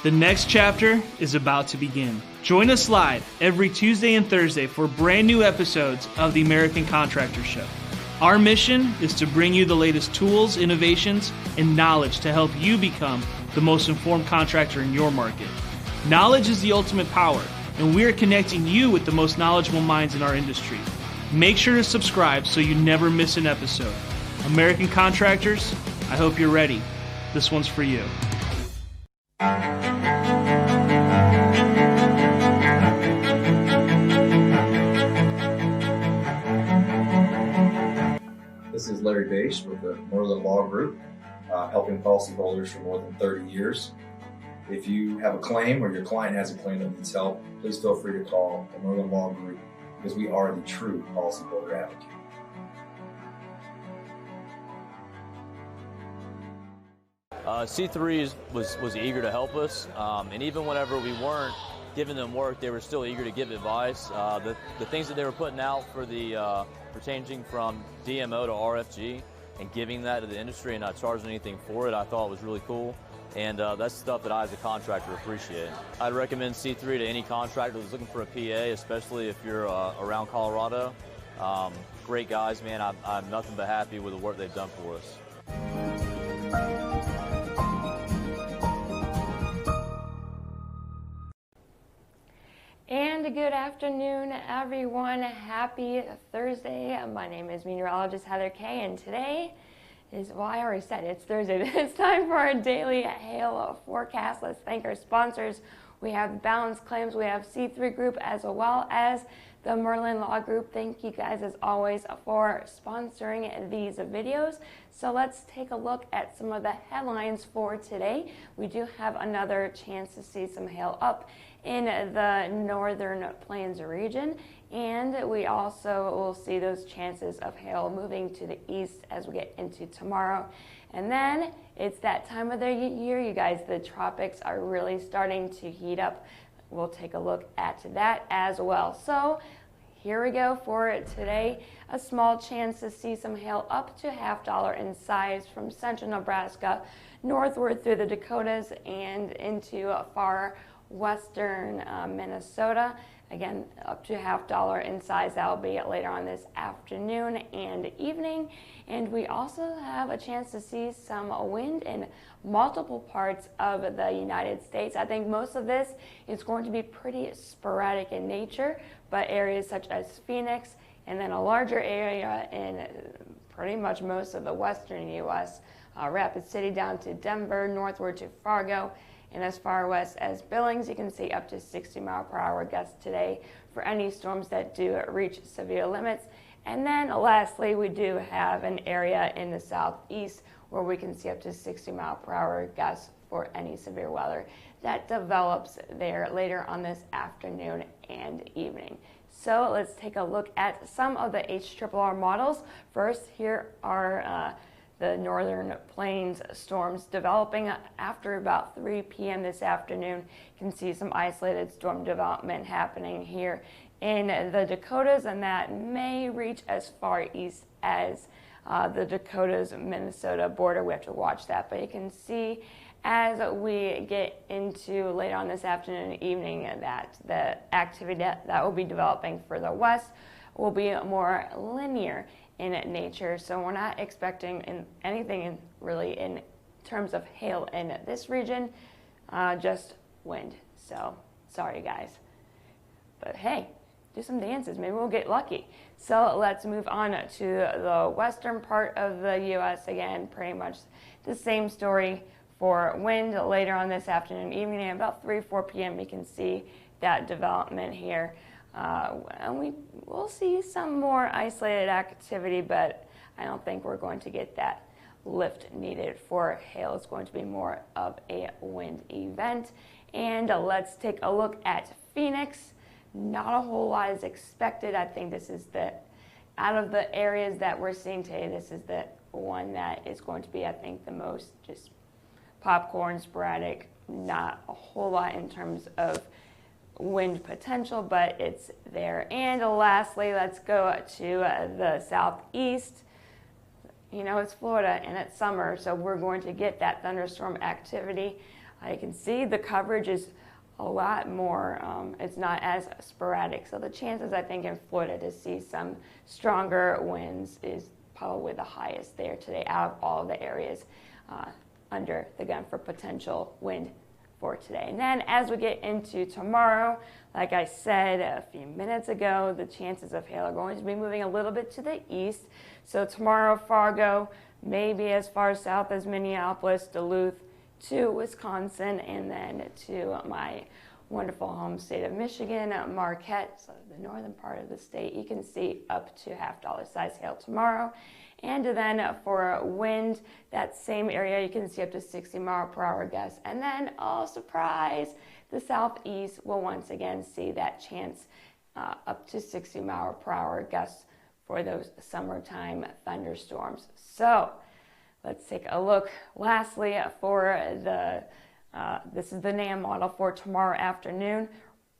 The next chapter is about to begin. Join us live every Tuesday and Thursday for brand new episodes of the American Contractor Show. Our mission is to bring you the latest tools, innovations, and knowledge to help you become the most informed contractor in your market. Knowledge is the ultimate power, and we are connecting you with the most knowledgeable minds in our industry. Make sure to subscribe so you never miss an episode. American Contractors, I hope you're ready. This one's for you. This is Larry Bache with the Merlin Law Group, helping policyholders for more than 30 years. If you have a claim or your client has a claim that needs help, please feel free to call the Merlin Law Group because we are the true policyholder advocate. C3 was eager to help us, and even whenever we weren't giving them work, they were still eager to give advice. The things that they were putting out for for changing from DMO to RFG and giving that to the industry and not charging anything for it, I thought was really cool. And that's stuff that I, as a contractor, appreciate. I'd recommend C3 to any contractor who's looking for a PA, especially if you're around Colorado. Great guys, man. I'm nothing but happy with the work they've done for us. And good afternoon, everyone. Happy Thursday. My name is meteorologist Heather Kay, and today is, well, I already said it's Thursday. It's time for our daily hail forecast. Let's thank our sponsors. We have Balance Claims, we have C3 Group, as well as the Merlin Law Group. Thank you guys, as always, for sponsoring these videos. So let's take a look at some of the headlines for today. We do have another chance to see some hail up in the northern plains region, and we also will see those chances of hail moving to the east as we get into tomorrow. And then it's that time of the year, you guys, the tropics are really starting to heat up. We'll take a look at that as well. So here we go for today. A small chance to see some hail up to $0.5 in size from central Nebraska northward through the Dakotas and into far western Minnesota. Again, up to $0.5 in size. That will be later on this afternoon and evening. And we also have a chance to see some wind in multiple parts of the United States. I think most of this is going to be pretty sporadic in nature, but areas such as Phoenix and then a larger area in pretty much most of the western U.S., Rapid City down to Denver, northward to Fargo, and as far west as Billings, you can see up to 60-mile-per-hour gusts today for any storms that do reach severe limits. And then lastly, we do have an area in the southeast where we can see up to 60-mile-per-hour gusts for any severe weather that develops there later on this afternoon and evening. So let's take a look at some of the HRRR models. First, here are the northern plains storms developing after about 3 p.m. this afternoon. You can see some isolated storm development happening here in the Dakotas, and that may reach as far east as the Dakotas-Minnesota border. We have to watch that, but you can see as we get into later on this afternoon and evening that the activity that will be developing further west will be more linear in nature. So we're not expecting anything really in terms of hail in this region, just wind. So sorry guys, but hey, do some dances, maybe we'll get lucky. So let's move on to the western part of the U.S. Again, pretty much the same story for wind later on this afternoon, evening, at about 3-4 p.m. You can see that development here. And we'll see some more isolated activity, but I don't think we're going to get that lift needed for hail. It's going to be more of a wind event. And let's take a look at Phoenix. Not a whole lot is expected. I think this is out of the areas that we're seeing today, this is the one that is going to be, I think, the most just popcorn, sporadic, not a whole lot in terms of wind potential, but it's there. And lastly, let's go to the southeast. You know, it's Florida and it's summer, so we're going to get that thunderstorm activity. You can see the coverage is a lot more, it's not as sporadic. So the chances, I think, in Florida to see some stronger winds is probably the highest there today out of all the areas under the gun for potential wind for today. And then as we get into tomorrow, like I said a few minutes ago, the chances of hail are going to be moving a little bit to the east. So tomorrow, Fargo, maybe as far south as Minneapolis, Duluth, to Wisconsin, and then to my wonderful home state of Michigan, Marquette, so the northern part of the state. You can see up to $half size hail tomorrow. And then for wind, that same area, you can see up to 60-mile-per-hour gusts. And then, oh, surprise, the southeast will once again see that chance up to 60-mile-per-hour gusts for those summertime thunderstorms. So let's take a look. Lastly, for this is the NAM model for tomorrow afternoon.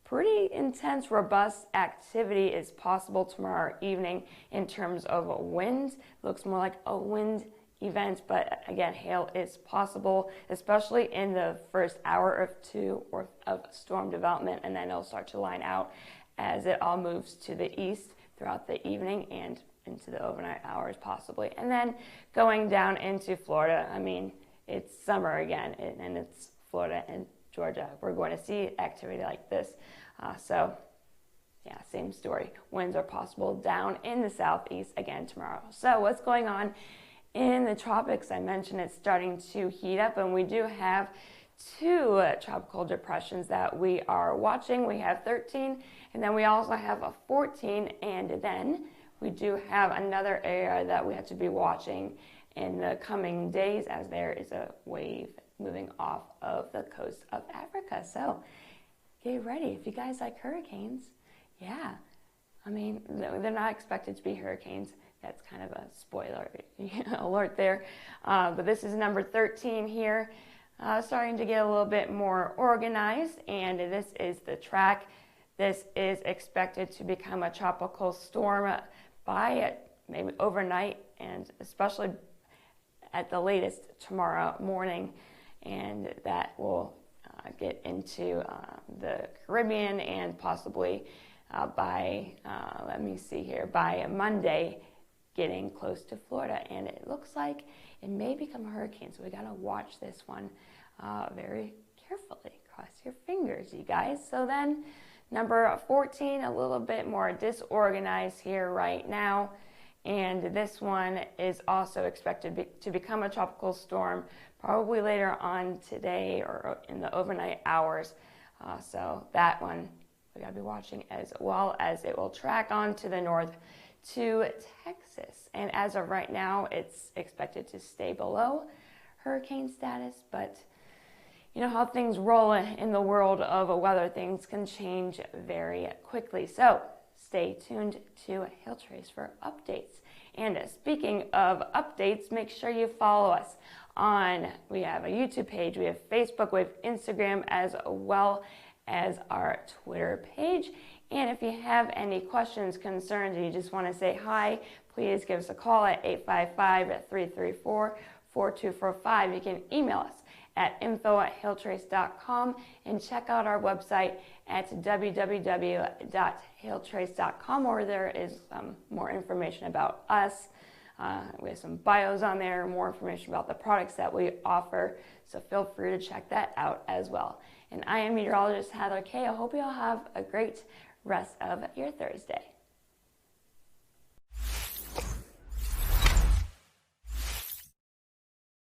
Pretty intense, robust activity is possible tomorrow evening in terms of wind. Looks more like a wind event, but again, hail is possible, especially in the first hour or two of storm development, and then it'll start to line out as it all moves to the east throughout the evening and into the overnight hours possibly. And then going down into Florida, I mean, it's summer again, and it's Florida and Georgia. We're going to see activity like this. So, yeah, same story. Winds are possible down in the southeast again tomorrow. So what's going on in the tropics? I mentioned it's starting to heat up, and we do have two tropical depressions that we are watching. We have 13, and then we also have a 14, and then we do have another area that we have to be watching in the coming days as there is a wave moving off of the coast of Africa. So get ready. If you guys like hurricanes, yeah. I mean, they're not expected to be hurricanes. That's kind of a spoiler alert there. But this is number 13 here, starting to get a little bit more organized. And this is the track. This is expected to become a tropical storm by maybe overnight, and especially at the latest tomorrow morning. And that will get into the Caribbean and possibly by, let me see here, by Monday, getting close to Florida. And it looks like it may become a hurricane, so we got to watch this one very carefully. Cross your fingers, you guys. So then number 14, a little bit more disorganized here right now. And this one is also expected to become a tropical storm probably later on today or in the overnight hours. So that one we got to be watching, as well as it will track on to the north to Texas. And as of right now, it's expected to stay below hurricane status. But you know how things roll in the world of weather. Things can change very quickly. So stay tuned to Hail Trace for updates. And speaking of updates, make sure you follow us we have a YouTube page, we have Facebook, we have Instagram, as well as our Twitter page. And if you have any questions, concerns, or you just want to say hi, please give us a call at 855-334-4245. You can email us at info@hailtrace.com and check out our website at www.hailtrace.com, where there is more information about us, We have some bios on there, more information about the products that we offer, so feel free to check that out as well. And I am meteorologist Heather Kay. I hope you all have a great rest of your Thursday.